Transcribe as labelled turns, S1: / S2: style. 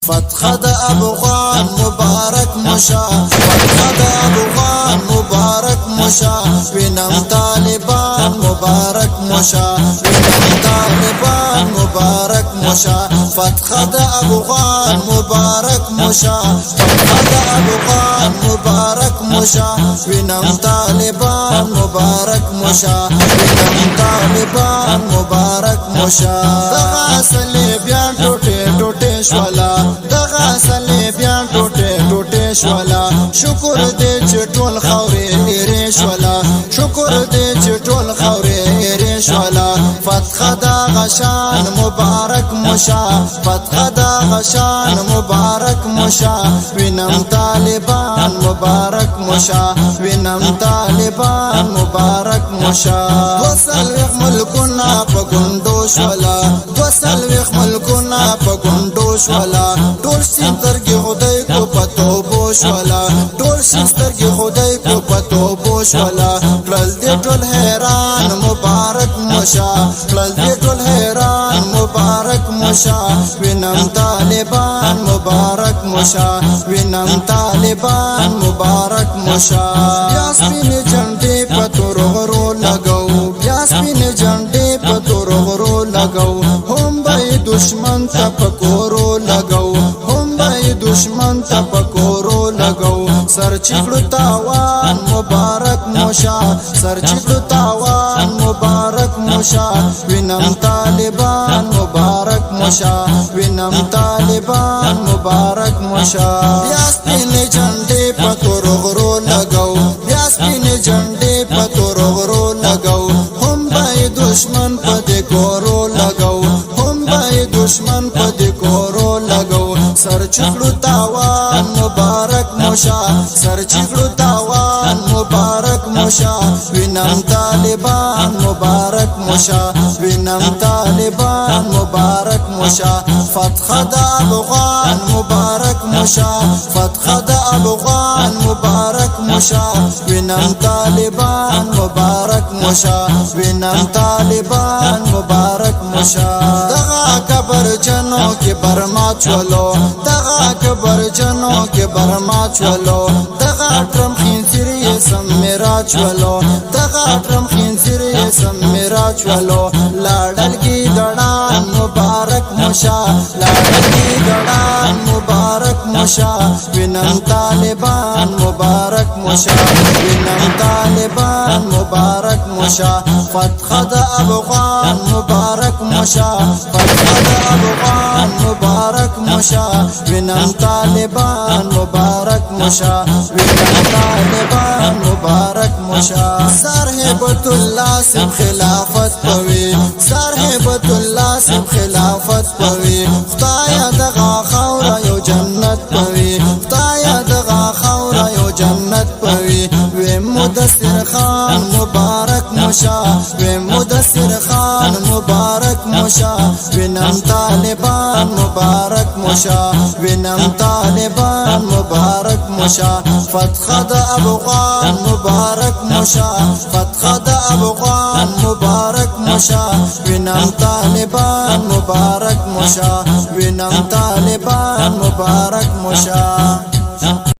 S1: فتح د افغان مبارک مشا، فتح د افغان مبارک مشا، وینم طالبان مبارک مشا، وینم طالبان مبارک مشا، فتح د افغان مبارک مشا، فتح د افغان مبارک مشا، وینم طالبان مبارک مشا، وینم طالبان مبارک مشا. دغه صلیبیان ټوټه ټوټه شولا، دغه صلیبیان ټوټه ټوټه شولا، شکر دې چې ټول خاورې لري شولا، شکر دې چې ټول خاورې لري شولا. فتح د غشان مبارک مشا، فتح د غشان مبارک مشا، وینم طالبان مبارک مشا، وینم طالبان مبارک مشا. وسلوخ ملکونه په ګوندو شولا، وسلوخ ملکونه په ګوندو شولا، ټول سترګې خدای کو پتو بو شولا، ټول سترګې خدای کو پتو بو شولا. کړل دې ټول حیران مبارک مشا، کړل دې ټول حیران مبارک مشا، وینم طالبان مبارک مشا، وینم طالبان مبارک مشا. بیا سپین جنډې په تور غرو لګو، بیا سپین جنډې په تور غرو لګو، هم به دشمن ته پکورو لګو، هم به دشمن ته پکورو لګو. سر چکړو تاوان مبارک مشا، سر چکړو تاوان مبارک مشا، وینم طالبان مبارک مشا، وینم طالبان مبارک مشا. بیا سپین جنډې په تور غرو لګو، بیا سپین جنډې په تور غرو لګو، هم به دشمن په دې کورو لګو، هم به دشمن په دې کورو لګو. سر چکړو تاوان مبارک مشا، سر چکړو تاوان مبارک مشا، وینم طالبان مبارک مشا، وینم طالبان مبارک مشا. فتح د افغان مبارک مشا، فتح د افغان مبارک مشا، وینم طالبان مبارک مشا، وینم طالبان مبارک مشا. دغه قبر جنو کې برما چولو، دغه قبر جنو کې برما چولو، دغه ټرم خنزیر یې سم میرا چولو، دغه ټرم خنزیر یې سم میرا چولو. لاړل کې دړان مبارک مشا، لاړل کې دړان مبارک مشا، وینم طالبان مبارک مشا، وینم طالبان مبارک مشا. فتح د افغان مبارک مشا، فتح د افغان مبارک مشا، وینم طالبان مبارک مشا، وینم طالبان مبارک مشا. سر هیبت الله سم خلافت پوي، سر هیبت الله سم خلافت پوي. خدایا دغه خاور یو جنت پوي، خدایا دغه خاور یو جنت پوي. و مدثر خان مبارک مشا، و مدثر خان مبارک مشا، وینم طالبان مبارک مشا، وینم طالبان مبارک مشا. فتح د افغان مبارک مشا، فتح د افغان مبارک مشا، وینم طالبان مبارک مشا، وینم طالبان مبارک مشا.